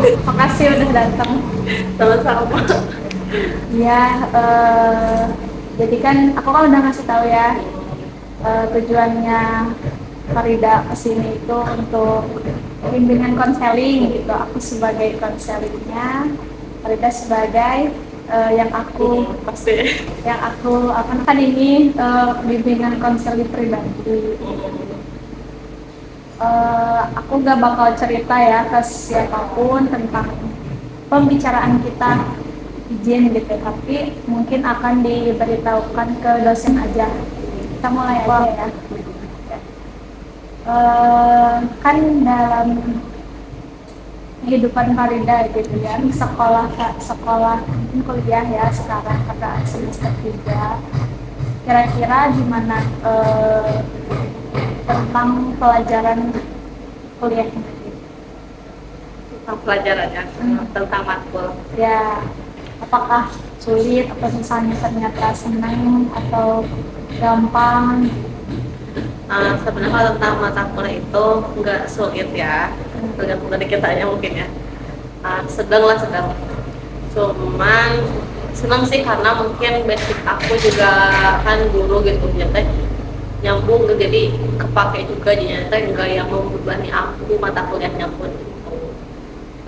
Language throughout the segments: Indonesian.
Makasih udah datang. Sama-sama. Ya, jadi kan aku kan udah ngasih tahu ya tujuannya Farida kesini itu untuk bimbingan konseling gitu. Aku sebagai konselingnya, Farida sebagai yang aku Pasti. apa kan ini bimbingan konseling pribadi. Aku gak bakal cerita ya ke siapapun tentang pembicaraan kita izin gitu, tapi mungkin akan diberitahukan ke dosen aja. Kita mulai aja ya. Kan dalam kehidupan Farida gitu ya, sekolah mungkin kuliah ya sekarang pada semester 3, kira-kira gimana tentang pelajaran kuliahnya gitu? Tentang pelajarannya, tentang matkul. Ya, apakah sulit atau misalnya ternyata senang atau gampang? Sebenarnya kalau tentang mata kuliah itu nggak sulit ya, tergantung dari kitanya mungkin ya. Sedang lah sedang. Cuman senang sih karena mungkin basic aku juga kan guru gitu, jadi nyambung jadi kepake juga, jadi nggak yang membebani aku mata kuliahnya pun.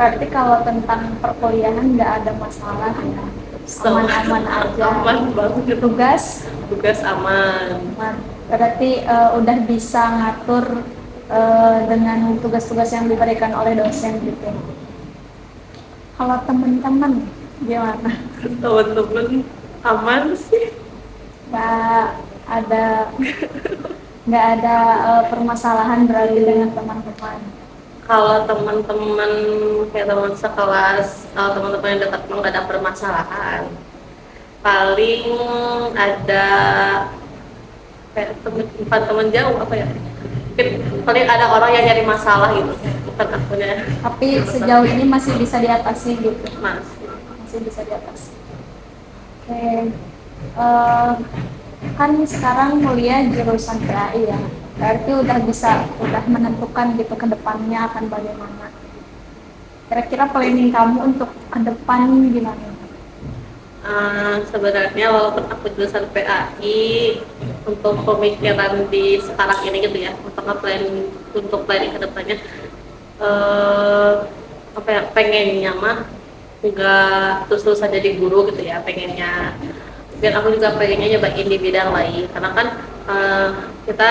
Berarti kalau tentang perkuliahan nggak ada masalah ya, So, aman-aman aja. aman banget. Tugas aman. Aman. Berarti udah bisa ngatur dengan tugas-tugas yang diberikan oleh dosen gitu. Kalau teman-teman gimana? Teman-teman aman sih. Nggak ada nggak ada permasalahan berarti dengan teman-teman. Kalau teman-teman kayak teman sekelas, kalau teman-teman yang dekat nggak ada permasalahan. Paling ada kayak bukan teman jauh apa ya, mungkin paling ada orang yang nyari masalah gitu, bukan akunya. Tapi sejauh ini masih bisa diatasi gitu. Mas, Masih bisa diatasi. Oke. Eh, kan sekarang kuliah jurusan PAI ya. Berarti udah menentukan gitu ke depannya akan bagaimana. Kira-kira planning kamu untuk ke depan gimana? sebenarnya walaupun aku jurusan PAI, untuk pemikiran di sekarang ini gitu ya, untuk planning ke depannya, apa ya, pengennya mah nggak terus-terusan jadi guru gitu ya, pengennya biar aku juga pengennya nyobain di bidang lain, karena kan kita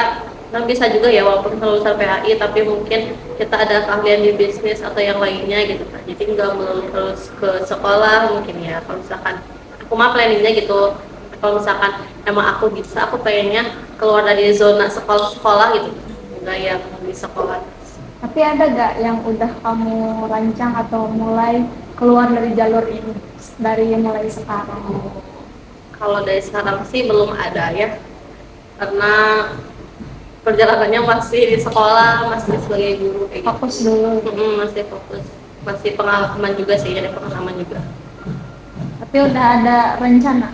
kan bisa juga ya walaupun lulusan PAI tapi mungkin kita ada keahlian di bisnis atau yang lainnya gitu kan, jadi nggak melulu terus ke sekolah mungkin ya. Kalau misalkan aku mah planningnya gitu, kalau misalkan emang aku bisa, aku pengennya keluar dari zona sekolah-sekolah gitu, nggak yang di sekolah. Tapi ada gak yang udah kamu rancang atau mulai keluar dari jalur ini dari mulai sekarang? Kalau dari sekarang sih belum ada ya, karena perjalanannya masih di sekolah, masih sebagai guru kayak gitu. Fokus dulu. Masih fokus, masih pengalaman juga sih, ada pengalaman juga. Tapi udah ada rencana?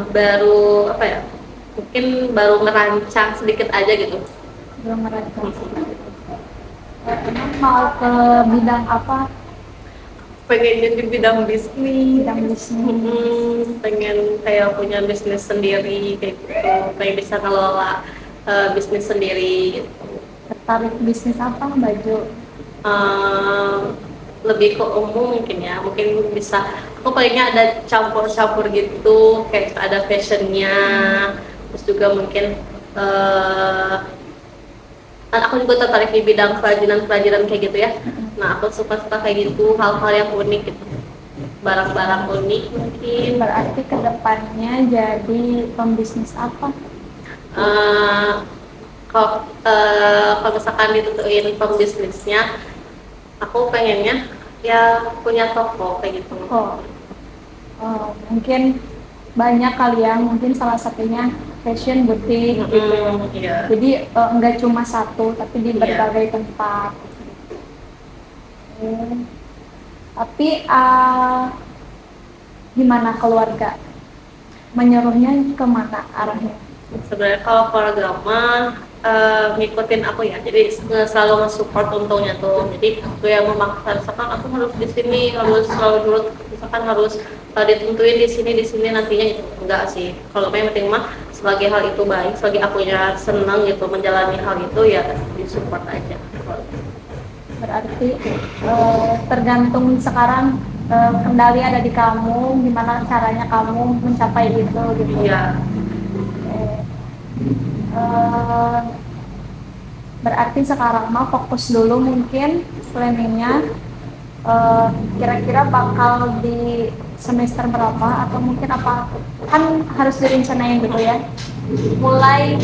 Baru apa ya, mungkin baru ngerancang sedikit aja gitu. Belum merancang. Emang mau ke bidang apa? Pengennya di bidang bisnis. Bidang bisnis. Pengen kayak punya bisnis sendiri kayak gitu, pengen bisa ngelola bisnis sendiri gitu. Tertarik bisnis apa? Baju. Lebih ke umum mungkin ya, mungkin bisa aku palingnya ada campur-campur gitu, kayak ada fashionnya, terus juga mungkin aku juga tertarik di bidang kerajinan kayak gitu ya. Nah, aku suka-suka kayak gitu, hal-hal yang unik gitu, barang-barang unik mungkin. Berarti kedepannya jadi pembisnis apa? Eh, kalau misalkan ditentuin pembisnisnya, aku pengennya ya punya toko kayak gitu. Mungkin banyak kali ya, mungkin salah satunya fashion boutique gitu. Iya. Jadi enggak cuma satu, tapi di berbagai tempat. Tapi gimana keluarga? Menyuruhnya kemana arahnya? Sebenarnya kalau keluarga mah ngikutin aku ya, jadi selalu nge-support untungnya tuh. Jadi aku yang memaksa, misalkan aku harus di sini, harus selalu nurut, misalkan harus ditentuin di sini nantinya itu enggak sih. Kalau yang penting mah sebagai hal itu baik, sebagai akunya senang gitu menjalani hal itu ya disupport aja. Berarti tergantung sekarang kendali ada di kamu, gimana caranya kamu mencapai itu gitu. Iya. Eh, berarti sekarang mah fokus dulu mungkin planningnya. Kira-kira bakal di semester berapa atau mungkin apa, kan harus direncanain dulu ya, mulai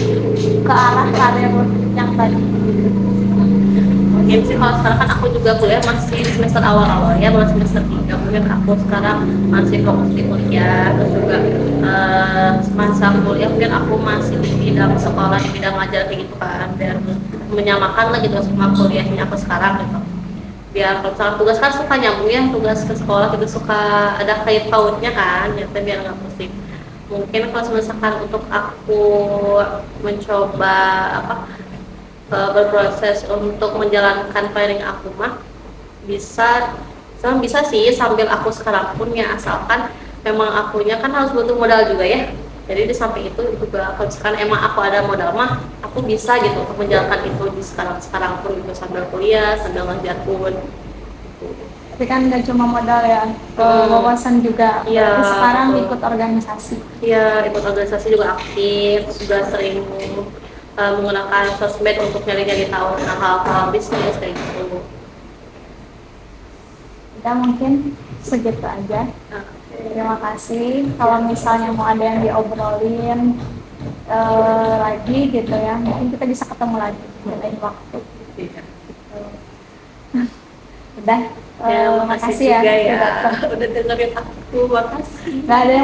ke arah karir yang tadi. Mungkin sih kalau sekarang kan aku juga kuliah masih semester awal-awal ya, masih semester 3. Mungkin aku sekarang masih fokus di kuliah, terus juga semasa kuliah mungkin aku masih di bidang sekolah, di bidang ngajar kayak gitu kan, dan menyamakan lah gitu sama kuliahnya aku sekarang gitu. Biar kalau misalnya tugas kan suka nyambung ya, tugas ke sekolah itu suka ada kait pautnya kan, ya biar nggak pusing. Mungkin kalau misalkan untuk aku mencoba apa berproses untuk menjalankan planning aku mah bisa bisa sih sambil aku sekarang pun ya, asalkan memang akunya kan harus butuh modal juga ya. Jadi di samping itu juga kalau misalkan emang aku ada modal mah aku bisa gitu untuk menjalankan itu di sekarang pun gitu, sambil kuliah sambil ngajar pun. Tapi kan nggak cuma modal ya, wawasan juga. Iya, Berarti sekarang betul. ikut organisasi. Iya, ikut organisasi juga aktif, juga sering menggunakan sosmed untuk nyari-nyari tahu tentang hal-hal bisnis kayak gitu. Kita mungkin segitu aja. Nah, Terima kasih. Kalau misalnya mau ada yang diobrolin lagi gitu ya, mungkin kita bisa ketemu lagi di lain waktu. iya. Udah, Ya, makasih makasih ya. juga ya Udah datang. udah dengerin aku, makasih. Nggak ada